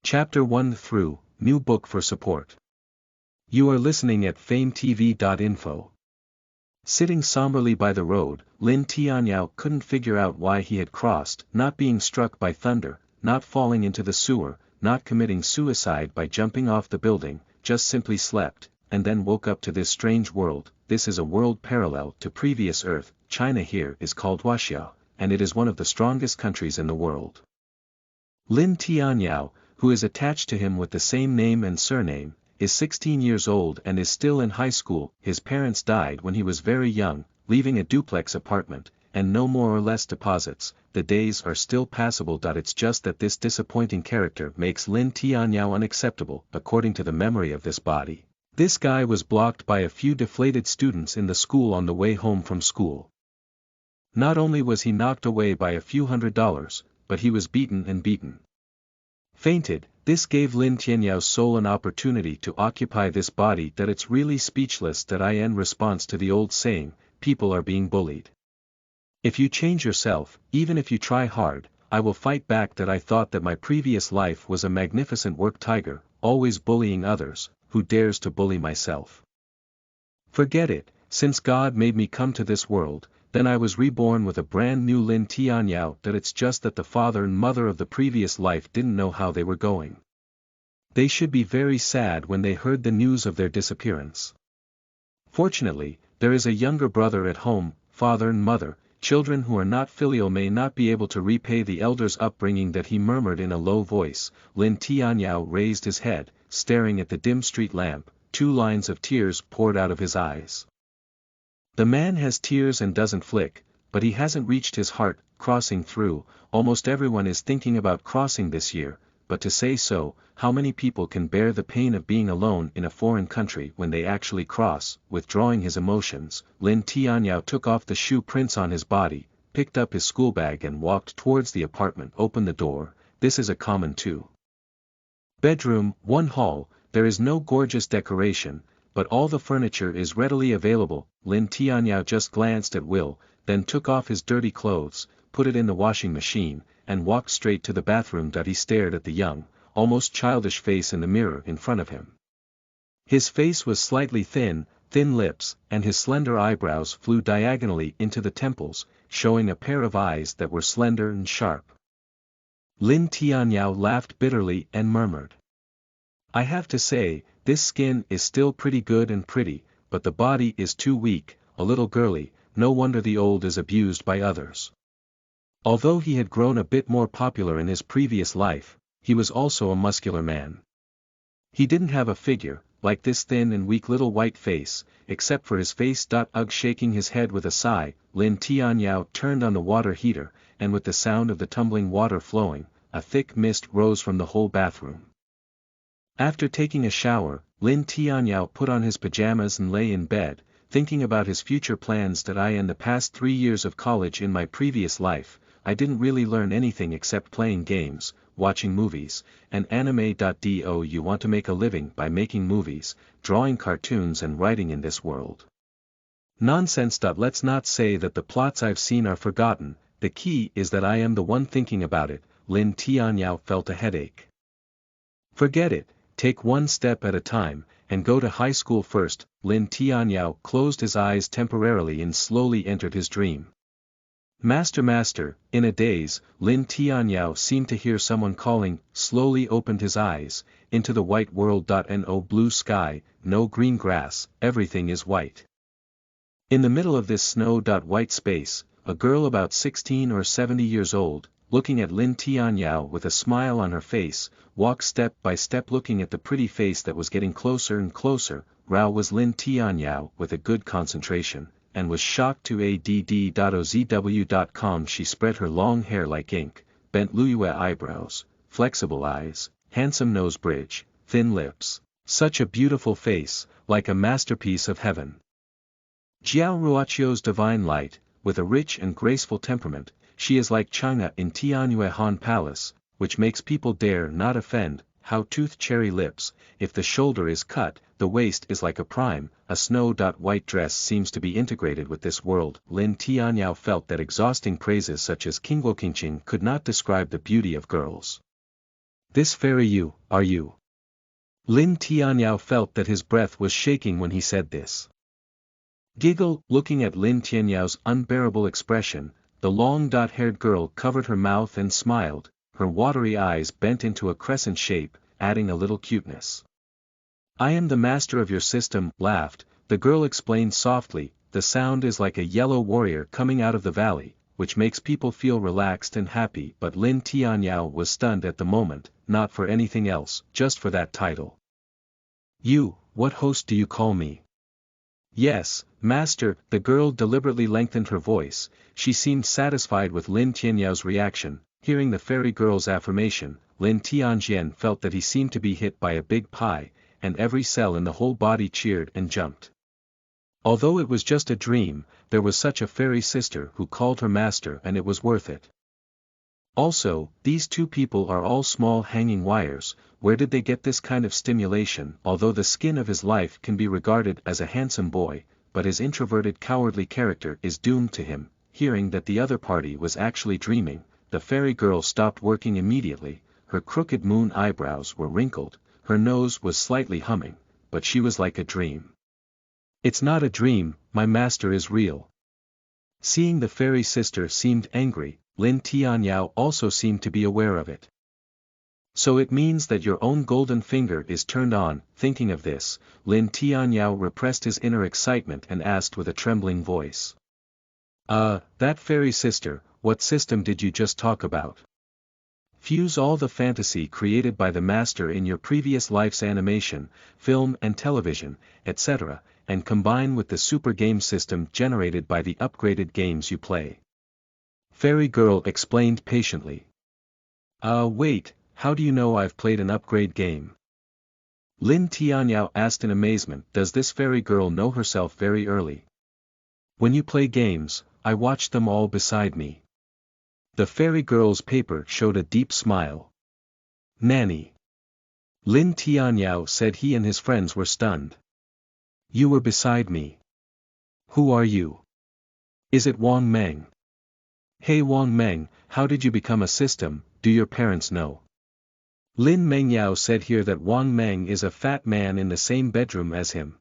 Chapter 1 through, New Book for Support. You are listening at FameTV.info. Sitting somberly by the road, Lin Tianyao couldn't figure out why he had crossed, not being struck by thunder, not falling into the sewer, not committing suicide by jumping off the building, just simply slept, and then woke up to this strange world. This is a world parallel to previous Earth. China here is called Huaxia, and it is one of the strongest countries in the world. Lin Tianyao, who is attached to him with the same name and surname, is 16 years old and is still in high school. His parents died when he was very young, leaving a duplex apartment, and no more or less deposits. The days are still passable. It's just that this disappointing character makes Lin Tianyao unacceptable, according to the memory of this body. This guy was blocked by a few deflated students in the school on the way home from school. Not only was he knocked away by a few $100s, but he was beaten and beaten. Fainted. This gave Lin Tianyao's soul an opportunity to occupy this body. That it's really speechless. In response to the old saying, people are being bullied. If you change yourself, even if you try hard, I will fight back. That I thought that my previous life was a magnificent work tiger, always bullying others. Who dares to bully myself? Forget it. Since God made me come to this world, then I was reborn with a brand new Lin Tianyao. That it's just that the father and mother of the previous life didn't know how they were going. They should be very sad when they heard the news of their disappearance. Fortunately, there is a younger brother at home. Father and mother, children who are not filial may not be able to repay the elder's upbringing. That he murmured in a low voice. Lin Tianyao raised his head, staring at the dim street lamp. 2 lines of tears poured out of his eyes. The man has tears and doesn't flick, but he hasn't reached his heart. Crossing through, almost everyone is thinking about crossing this year, but to say so, how many people can bear the pain of being alone in a foreign country when they actually cross? Withdrawing his emotions, Lin Tianyao took off the shoe prints on his body, picked up his school bag and walked towards the apartment. Opened the door. This is a common 2-bedroom, 1 hall. There is no gorgeous decoration, but all the furniture is readily available. Lin Tianyao just glanced at Will, then took off his dirty clothes, put it in the washing machine, and walked straight to the bathroom. He stared at the young, almost childish face in the mirror in front of him. His face was slightly thin lips, and his slender eyebrows flew diagonally into the temples, showing a pair of eyes that were slender and sharp. Lin Tianyao laughed bitterly and murmured, I have to say, this skin is still pretty good and pretty, but the body is too weak, a little girly. No wonder the old is abused by others. Although he had grown a bit more popular in his previous life, he was also a muscular man. He didn't have a figure, like this thin and weak little white face, except for his face. Ugh. Shaking his head with a sigh, Lin Tianyao turned on the water heater, and with the sound of the tumbling water flowing, a thick mist rose from the whole bathroom. After taking a shower, Lin Tianyao put on his pajamas and lay in bed, thinking about his future plans. In the past 3 years of college in my previous life, I didn't really learn anything except playing games, watching movies, and anime. Do you want to make a living by making movies, drawing cartoons and writing in this world? Nonsense. Let's not say that the plots I've seen are forgotten. The key is that I am the one thinking about it. Lin Tianyao felt a headache. Forget it. Take one step at a time, and go to high school first. Lin Tianyao closed his eyes temporarily and slowly entered his dream. Master, in a daze. Lin Tianyao seemed to hear someone calling, slowly opened his eyes, into the white world. No blue sky, no green grass, everything is white. In the middle of this snow-white space, a girl about 16 or 70 years old, looking at Lin Tianyao with a smile on her face, walked step by step looking at the pretty face that was getting closer and closer. Rao was Lin Tianyao with a good concentration, and was shocked to add.ozw.com. She spread her long hair like ink, bent Luyue eyebrows, flexible eyes, handsome nose bridge, thin lips, such a beautiful face, like a masterpiece of heaven. Jiao Ruochio's divine light, with a rich and graceful temperament. She is like Chang'e in Tianyue Han Palace, which makes people dare not offend. How tooth cherry lips, if the shoulder is cut, the waist is like a prime. A snow-white dress seems to be integrated with this world. Lin Tianyao felt that exhausting praises such as Qingqing could not describe the beauty of girls. This fairy you, are you? Lin Tianyao felt that his breath was shaking when he said this. Giggle, looking at Lin Tianyao's unbearable expression, the long haired girl covered her mouth and smiled, her watery eyes bent into a crescent shape, adding a little cuteness. I am the master of your system, laughed, the girl explained softly, the sound is like a yellow warrior coming out of the valley, which makes people feel relaxed and happy, but Lin Tianyao was stunned at the moment, not for anything else, just for that title. You, what host do you call me? Yes, master, the girl deliberately lengthened her voice, she seemed satisfied with Lin Tianyao's reaction. Hearing the fairy girl's affirmation, Lin Tianjian felt that he seemed to be hit by a big pie, and every cell in the whole body cheered and jumped. Although it was just a dream, there was such a fairy sister who called her master and it was worth it. Also, these two people are all small hanging wires, where did they get this kind of stimulation? Although the skin of his life can be regarded as a handsome boy, but his introverted cowardly character is doomed to him. Hearing that the other party was actually dreaming, the fairy girl stopped working immediately, her crooked moon eyebrows were wrinkled, her nose was slightly humming, but she was like a dream. It's not a dream, my master is real. Seeing the fairy sister seemed angry, Lin Tianyao also seemed to be aware of it. So it means that your own golden finger is turned on. Thinking of this, Lin Tianyao repressed his inner excitement and asked with a trembling voice. That fairy sister, what system did you just talk about? Fuse all the fantasy created by the master in your previous life's animation, film and television, etc., and combine with the super game system generated by the upgraded games you play. Fairy girl explained patiently. Wait, how do you know I've played an upgrade game? Lin Tianyao asked in amazement. Does this fairy girl know herself very early? When you play games, I watch them all beside me. The fairy girl's paper showed a deep smile. Nanny. Lin Tianyao said he and his friends were stunned. You were beside me. Who are you? Is it Wang Meng? Hey Wang Meng, how did you become a system, do your parents know? Lin Mengyao said here that Wang Meng is a fat man in the same bedroom as him.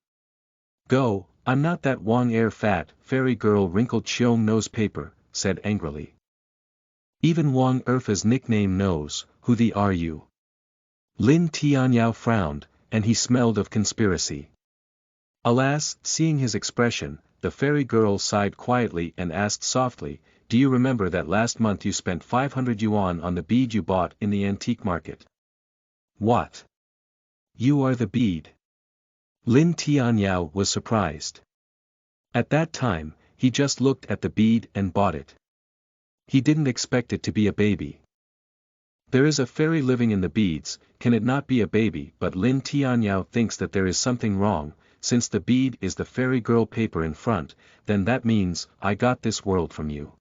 Go, I'm not that Wang Air fat, fairy girl wrinkled Xiong nose paper, said angrily. Even Wang Erfa's nickname knows, who the are you? Lin Tianyao frowned, and he smelled of conspiracy. Alas, seeing his expression, the fairy girl sighed quietly and asked softly, do you remember that last month you spent 500 yuan on the bead you bought in the antique market? What? You are the bead? Lin Tianyao was surprised. At that time, he just looked at the bead and bought it. He didn't expect it to be a baby. There is a fairy living in the beads, can it not be a baby? But Lin Tianyao thinks that there is something wrong, since the bead is the fairy girl paper in front, then that means, I got this world from you.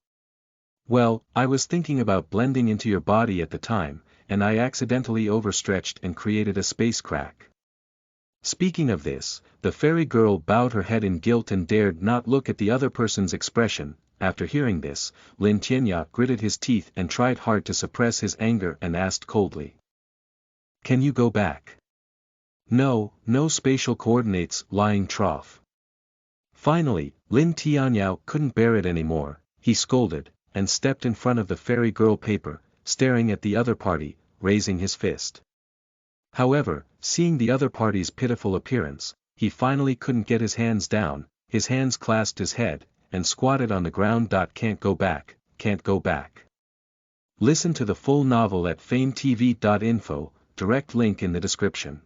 Well, I was thinking about blending into your body at the time, and I accidentally overstretched and created a space crack. Speaking of this, the fairy girl bowed her head in guilt and dared not look at the other person's expression. After hearing this, Lin Tianyao gritted his teeth and tried hard to suppress his anger and asked coldly. Can you go back? No, no spatial coordinates, lying trough. Finally, Lin Tianyao couldn't bear it anymore, he scolded, and stepped in front of the fairy girl paper, staring at the other party, raising his fist. However, seeing the other party's pitiful appearance, he finally couldn't get his hands down, his hands clasped his head, and squatted on the ground. Can't go back, can't go back. Listen to the full novel at FameTV.info, direct link in the description.